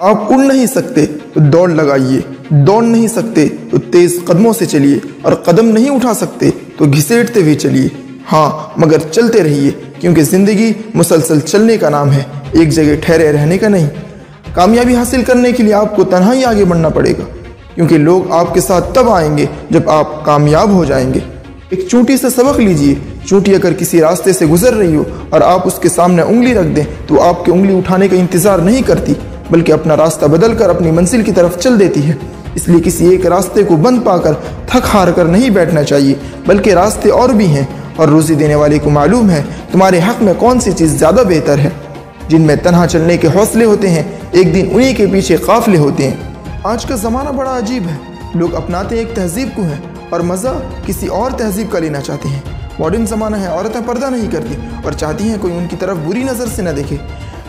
आप उड़ नहीं सकते तो दौड़ लगाइए, दौड़ नहीं सकते तो तेज कदमों से चलिए, और कदम नहीं उठा सकते तो घिसेटते हुए चलिए। हाँ, मगर चलते रहिए, क्योंकि ज़िंदगी मुसलसल चलने का नाम है, एक जगह ठहरे रहने का नहीं। कामयाबी हासिल करने के लिए आपको तन्हा ही आगे बढ़ना पड़ेगा, क्योंकि लोग आपके साथ तब आएंगे जब आप कामयाब हो जाएंगे। एक चूंटी से सबक लीजिए। चूंटी अगर किसी रास्ते से गुजर रही हो और आप उसके सामने उंगली रख दें तो आपकी उंगली उठाने का इंतज़ार नहीं करती, बल्कि अपना रास्ता बदल कर अपनी मंजिल की तरफ चल देती है। इसलिए किसी एक रास्ते को बंद पाकर थक हार कर नहीं बैठना चाहिए, बल्कि रास्ते और भी हैं, और रोज़ी देने वाले को मालूम है तुम्हारे हक़ में कौन सी चीज़ ज़्यादा बेहतर है। जिनमें तन्हा चलने के हौसले होते हैं, एक दिन उन्हीं के पीछे काफ़िले होते हैं। आज का ज़माना बड़ा अजीब है। लोग अपनाते एक तहजीब को हैं और मज़ा किसी और तहजीब का लेना चाहते हैं। मॉडर्न ज़माना है, औरतें पर्दा नहीं करती और चाहती हैं कोई उनकी तरफ बुरी नज़र से न देखे।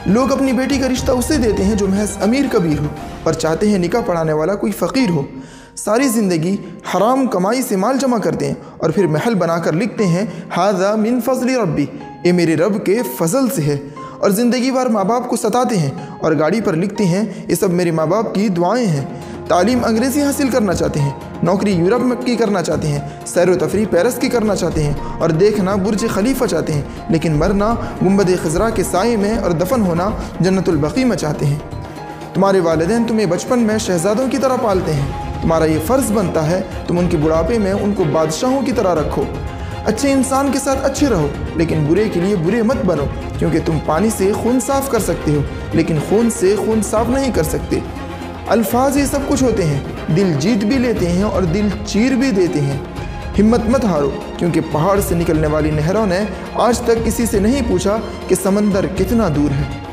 लोग अपनी बेटी का रिश्ता उसे देते हैं जो महज अमीर कबीर हो, और चाहते हैं निकाह पढ़ाने वाला कोई फ़कीर हो। सारी ज़िंदगी हराम कमाई से माल जमा करते हैं और फिर महल बनाकर लिखते हैं हाज़ा मिन फ़ज़ली रब्बी, ये मेरे रब के फ़ज़ल से है। और ज़िंदगी भर माँ बाप को सताते हैं और गाड़ी पर लिखते हैं ये सब मेरे माँ बाप की दुआएं हैं। तालीम अंग्रेज़ी हासिल करना चाहते हैं, नौकरी यूरोप में की करना चाहते हैं, सैर व तफरीह पेरिस की करना चाहते हैं, और देखना बुर्ज खलीफा चाहते हैं, लेकिन मरना गुंबद खज़रा के साए में और दफन होना जन्नतुल बक़ी में चाहते हैं। तुम्हारे वालिदैन तुम्हें बचपन में शहज़ादों की तरह पालते हैं। तुम्हारा ये फ़र्ज़ बनता है तुम उनके बुढ़ापे में उनको बादशाहों की तरह रखो। अच्छे इंसान के साथ अच्छे रहो, लेकिन बुरे के लिए बुरे मत बनो, क्योंकि तुम पानी से खून साफ़ कर सकते हो, लेकिन खून से खून साफ़ नहीं कर सकते। अल्फाज ये सब कुछ होते हैं, दिल जीत भी लेते हैं और दिल चीर भी देते हैं। हिम्मत मत हारो, क्योंकि पहाड़ से निकलने वाली नहरों ने आज तक किसी से नहीं पूछा कि समंदर कितना दूर है।